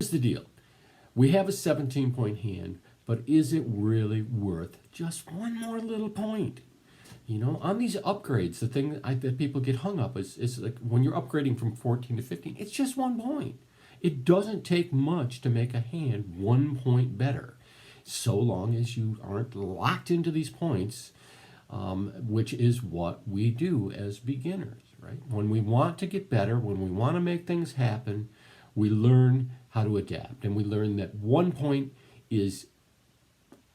the deal. We have a 17-point hand, but is it really worth just one more little point? You know, on these upgrades, the thing that people get hung up is like when you're upgrading from 14 to 15, it's just 1 point. It doesn't take much to make a hand 1 point better, so long as you aren't locked into these points, which is what we do as beginners, right? When we want to get better, when we want to make things happen, we learn how to adapt, and we learn that 1 point is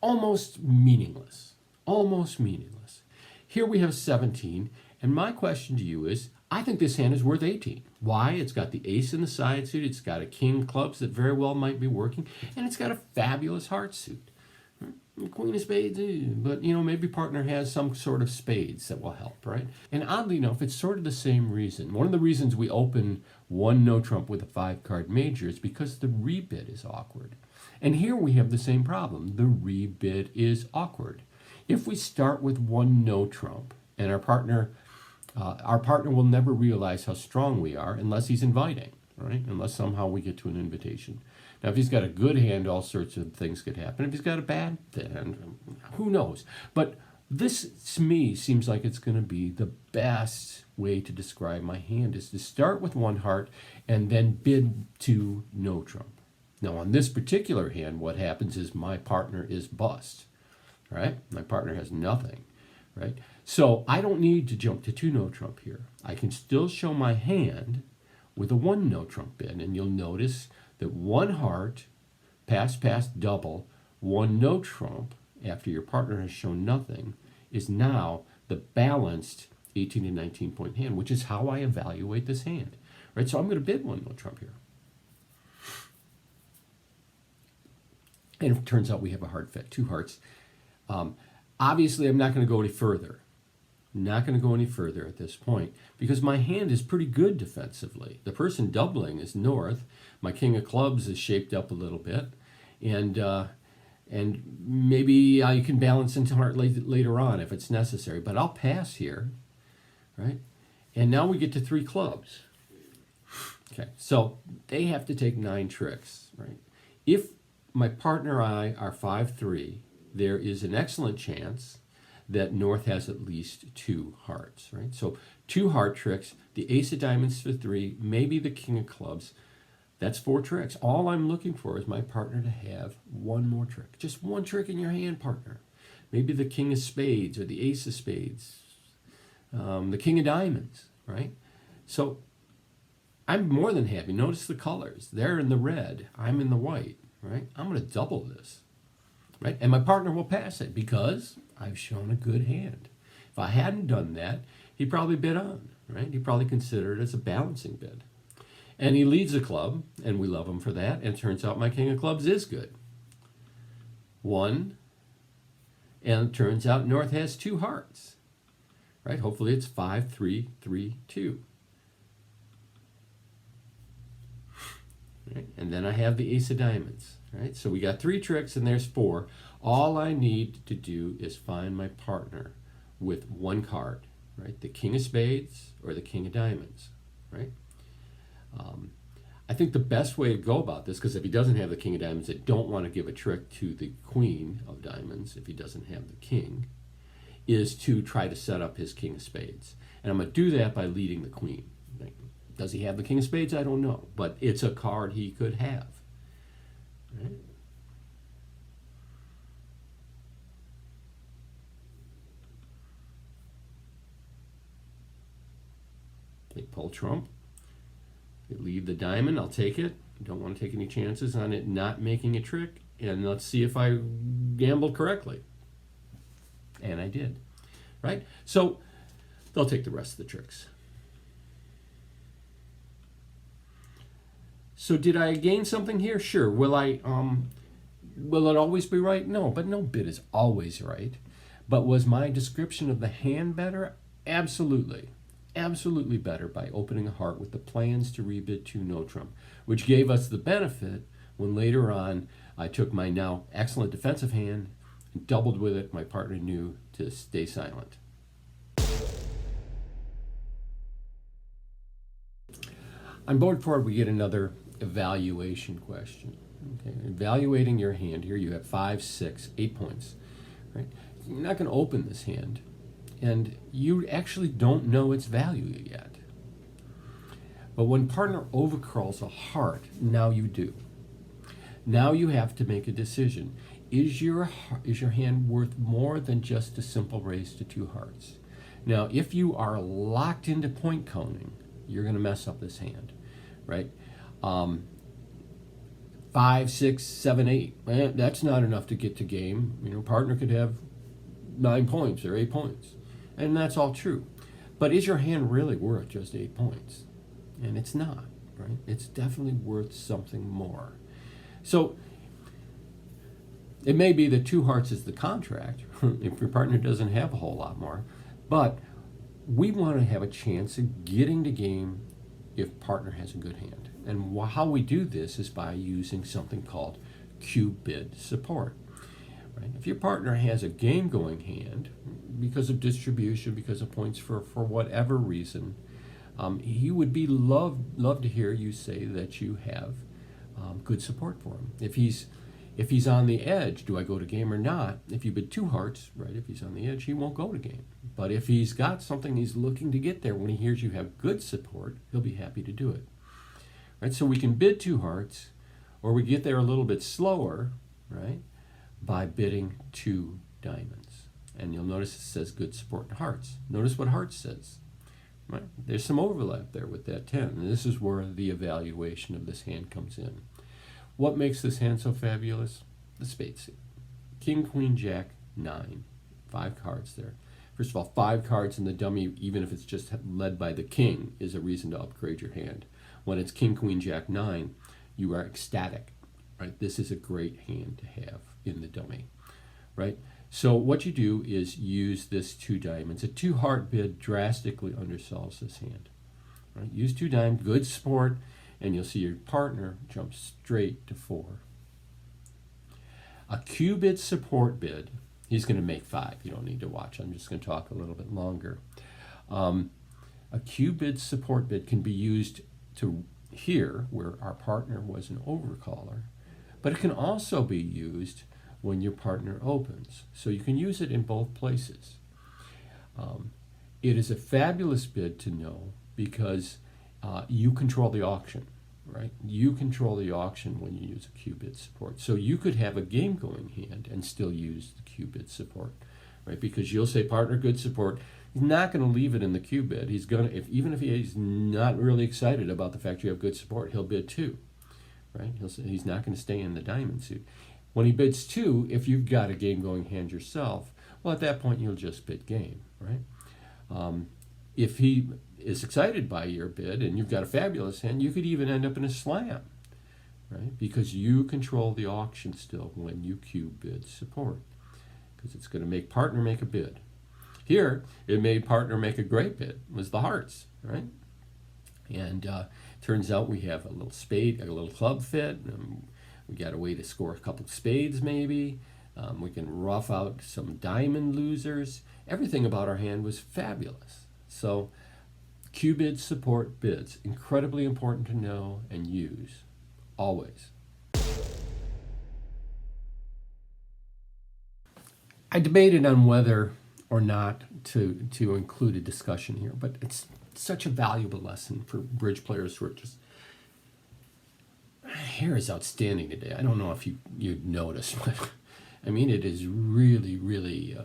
almost meaningless, almost meaningless. Here we have 17, and my question to you is, I think this hand is worth 18. Why? It's got the ace in the side suit, it's got a king of clubs that very well might be working, and it's got a fabulous heart suit. Queen of spades, but you know, maybe partner has some sort of spades that will help, right? And oddly enough, it's sort of the same reason. One of the reasons we open one no trump with a 5-card major is because the rebid is awkward. And here we have the same problem. The rebid is awkward. If we start with one no trump, and our partner will never realize how strong we are unless he's inviting, right? Unless somehow we get to an invitation. Now, if he's got a good hand, all sorts of things could happen. If he's got a bad hand, who knows? But this, to me, seems like it's going to be the best way to describe my hand, is to start with one heart and then bid to no trump. Now, on this particular hand, what happens is my partner is bust, right? My partner has nothing, right? So I don't need to jump to 2 no trump here. I can still show my hand with a 1 no trump bid, and you'll notice that 1 heart, pass, double, 1 no trump, after your partner has shown nothing, is now the balanced 18 and 19 point hand, which is how I evaluate this hand, right? So I'm going to bid 1 no trump here. And it turns out we have a hard fit, 2 hearts. Obviously, I'm not going to go any further. Not going to go any further at this point because my hand is pretty good defensively. The person doubling is north. My king of clubs is shaped up a little bit, and maybe I can balance into heart later on if it's necessary. But I'll pass here, right? And now we get to 3 clubs. Okay, so they have to take 9 tricks, right? If my partner and I are 5-3, there is an excellent chance that north has at least 2 hearts, right? So 2 heart tricks, the ace of diamonds for 3, maybe the king of clubs. That's 4 tricks. All I'm looking for is my partner to have 1 more trick. Just 1 trick in your hand, partner. Maybe the king of spades or the ace of spades, the king of diamonds, right? So I'm more than happy. Notice the colors. They're in the red. I'm in the white, right? I'm going to double this, right? And my partner will pass it because I've shown a good hand. If I hadn't done that, he'd probably bid on, right? He'd probably consider it as a balancing bid. And he leads the club, and we love him for that. And it turns out my king of clubs is good. 1, and it turns out north has 2 hearts, right? Hopefully it's 5-3-3-2. Right? And then I have the ace of diamonds, right? So we got 3 tricks, and there's 4. All I need to do is find my partner with 1 card, right? The king of spades or the king of diamonds, right? I think the best way to go about this, because if he doesn't have the king of diamonds, I don't want to give a trick to the queen of diamonds if he doesn't have the king, is to try to set up his king of spades. And I'm going to do that by leading the queen. Like, does he have the king of spades? I don't know, but it's a card he could have, right? They pull trump. They leave the diamond. I'll take it. Don't want to take any chances on it not making a trick. And let's see if I gambled correctly. And I did, right? So they'll take the rest of the tricks. So did I gain something here? Sure. Will it always be right? No, but no bid is always right. But was my description of the hand better? Absolutely. Absolutely better by opening a heart with the plans to rebid 2 no trump, which gave us the benefit when later on I took my now excellent defensive hand and doubled with it. My partner knew to stay silent. On board 4, we get another evaluation question. Okay, evaluating your hand here, you have 5, 6, 8 points. Right? You're not going to open this hand, and you actually don't know its value yet. But when partner overcalls a heart, now you do. Now you have to make a decision. Is your hand worth more than just a simple raise to 2 hearts? Now, if you are locked into point counting, you're going to mess up this hand, right? 5, 6, 7, 8. That's not enough to get to game. Partner could have 9 points or 8 points, and that's all true. But is your hand really worth just 8 points? And it's not, right? It's definitely worth something more. So it may be that 2 hearts is the contract if your partner doesn't have a whole lot more, but we want to have a chance of getting to game if partner has a good hand. And how we do this is by using something called Q-bid support. Right? If your partner has a game-going hand, because of distribution, because of points for whatever reason, he would be love to hear you say that you have good support for him. If he's on the edge, do I go to game or not? If you bid 2 hearts, right, if he's on the edge, he won't go to game. But if he's got something he's looking to get there, when he hears you have good support, he'll be happy to do it. Right? So we can bid 2 hearts, or we get there a little bit slower, right, by bidding 2 diamonds. And you'll notice it says good support in hearts. Notice what hearts says. Right? There's some overlap there with that 10. And this is where the evaluation of this hand comes in. What makes this hand so fabulous? The spade suit. King, Queen, Jack, 9. 5 cards there. First of all, 5 cards in the dummy, even if it's just led by the king, is a reason to upgrade your hand. When it's King, Queen, Jack, 9, you are ecstatic. Right? This is a great hand to have in the dummy. Right? So what you do is use this 2 diamonds. A 2 heart bid drastically undersells this hand. Right? Use 2 diamonds, good support, and you'll see your partner jump straight to 4. A Q-bid support bid, he's going to make 5. You don't need to watch. I'm just going to talk a little bit longer. A Q-bid support bid can be used to here, where our partner was an overcaller, but it can also be used when your partner opens. So you can use it in both places. It is a fabulous bid to know because you control the auction, right? You control the auction when you use a Q-bid support. So you could have a game-going hand and still use the Q-bid support, right? Because you'll say, partner, good support. He's not going to leave it in the Q-bid. He's going to, even if he's not really excited about the fact you have good support, he'll bid 2, right? He's not going to stay in the diamond suit. When he bids 2, if you've got a game-going hand yourself, well, at that point, you'll just bid game, right? If he is excited by your bid and you've got a fabulous hand, you could even end up in a slam, right? Because you control the auction still when you Q-bid support, because it's going to make partner make a bid. Here, it made partner make a great bid, was the hearts, right? And turns out we have a little spade, a little club fit, we got a way to score a couple of spades maybe. We can rough out some diamond losers. Everything about our hand was fabulous. So Q-bid support bids, incredibly important to know and use, always. I debated on whether or not to include a discussion here, but it's such a valuable lesson for bridge players who are just... Hair is outstanding today. I don't know if you'd noticed, but I mean, it is really, really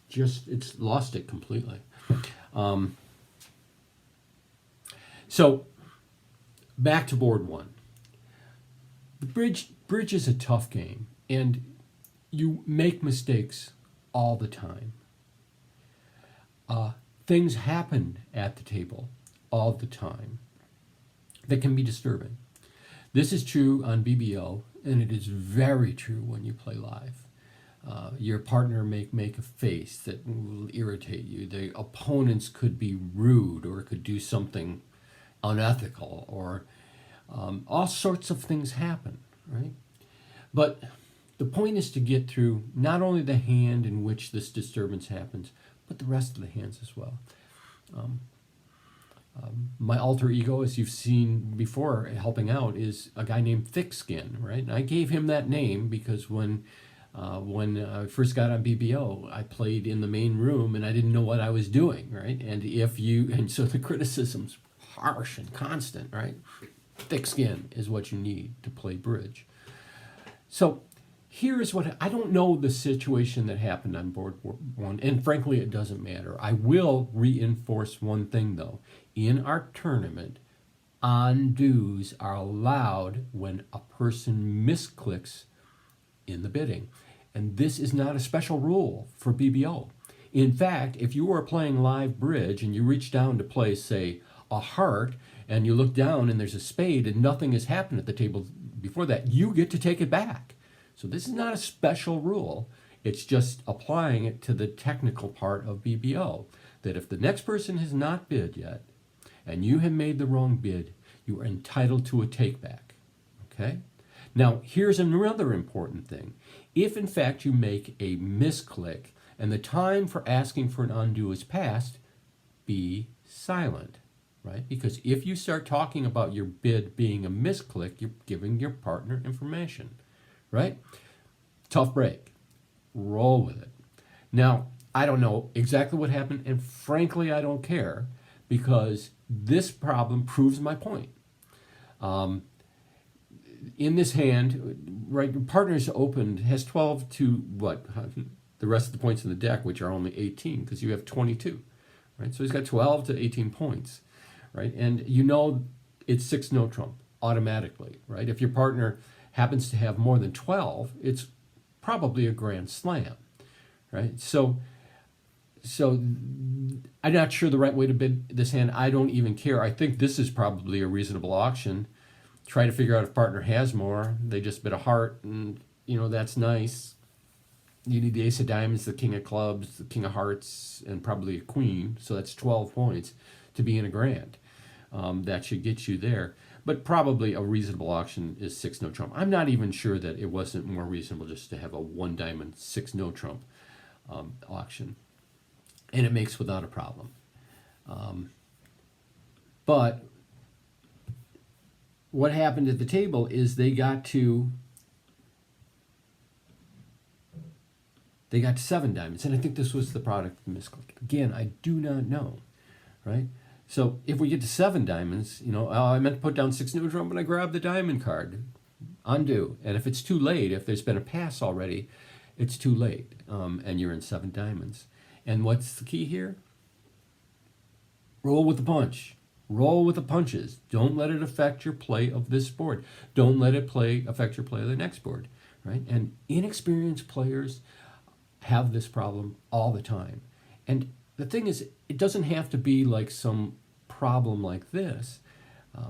it's lost it completely. So back to board 1. The bridge is a tough game, and you make mistakes all the time. Things happen at the table all the time that can be disturbing. This is true on BBO, and it is very true when you play live. Your partner may make a face that will irritate you. The opponents could be rude or could do something unethical, or all sorts of things happen, right? But the point is to get through not only the hand in which this disturbance happens, but the rest of the hands as well. My alter ego, as you've seen before, helping out, is a guy named Thick Skin, right? And I gave him that name because when I first got on BBO, I played in the main room and I didn't know what I was doing, right? And so the criticism's harsh and constant, right? Thick skin is what you need to play bridge. So here is what I don't know the situation that happened on board one, and frankly, it doesn't matter. I will reinforce one thing though. In our tournament, undos are allowed when a person misclicks in the bidding. And this is not a special rule for BBO. In fact, if you are playing live bridge and you reach down to play, say, a heart, and you look down and there's a spade and nothing has happened at the table before that, you get to take it back. So this is not a special rule. It's just applying it to the technical part of BBO, that if the next person has not bid yet and you have made the wrong bid, you are entitled to a take back. Okay? Now, here's another important thing. If in fact you make a misclick and the time for asking for an undo is passed, be silent, right? Because if you start talking about your bid being a misclick, you're giving your partner information, right? Tough break. Roll with it. Now, I don't know exactly what happened, and frankly, I don't care, because this problem proves my point. In this hand, right, partners opened, has 12 to what? The rest of the points in the deck, which are only 18, because you have 22, right? So he's got 12 to 18 points, right? And you know it's 6 no trump automatically, right? If your partner happens to have more than 12, it's probably a grand slam, right? So I'm not sure the right way to bid this hand. I don't even care. I think this is probably a reasonable auction. Try to figure out if partner has more. They just bid a heart, and that's nice. You need the ace of diamonds, the king of clubs, the king of hearts, and probably a queen. So that's 12 points to be in a grand. That should get you there. But probably a reasonable auction is 6 no trump. I'm not even sure that it wasn't more reasonable just to have a 1 diamond 6 no trump auction, and it makes without a problem. But what happened at the table is they got to 7 diamonds, and I think this was the product of the misclick. Again, I do not know, right? So if we get to 7 diamonds, I meant to put down 6 no trump, and I grabbed the diamond card, undo. And if it's too late, if there's been a pass already, it's too late, and you're in 7 diamonds. And what's the key here? Roll with the punch. Roll with the punches. Don't let it affect your play of this board. Don't let it affect your play of the next board, right? And inexperienced players have this problem all the time. And the thing is, it doesn't have to be like some problem like this.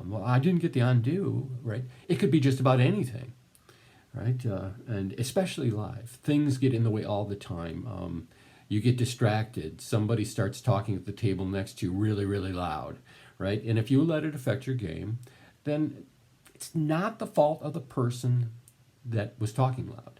Well, I didn't get the undo, right? It could be just about anything, right? And especially live. Things get in the way all the time. You get distracted. Somebody starts talking at the table next to you really, really loud, right? And if you let it affect your game, then it's not the fault of the person that was talking loud,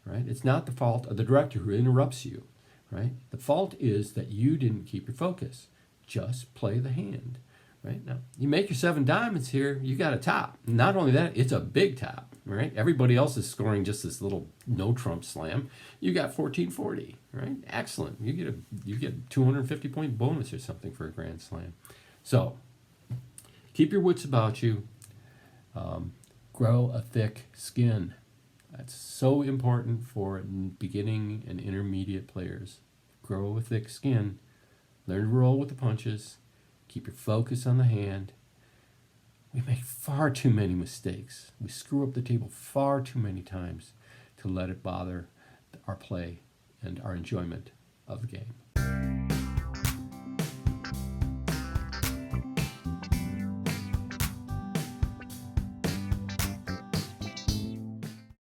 right? It's not the fault of the director who interrupts you, right? The fault is that you didn't keep your focus. Just play the hand, right? Now, you make your 7 diamonds here, you got a top. Not only that, it's a big top, right? Everybody else is scoring just this little no trump slam. You got 1440, right? Excellent. You get 250 point bonus or something for a grand slam. So keep your wits about you. Grow a thick skin. That's so important for beginning and intermediate players. Grow a thick skin. Learn to roll with the punches. Keep your focus on the hand. We make far too many mistakes. We screw up the table far too many times to let it bother our play and our enjoyment of the game.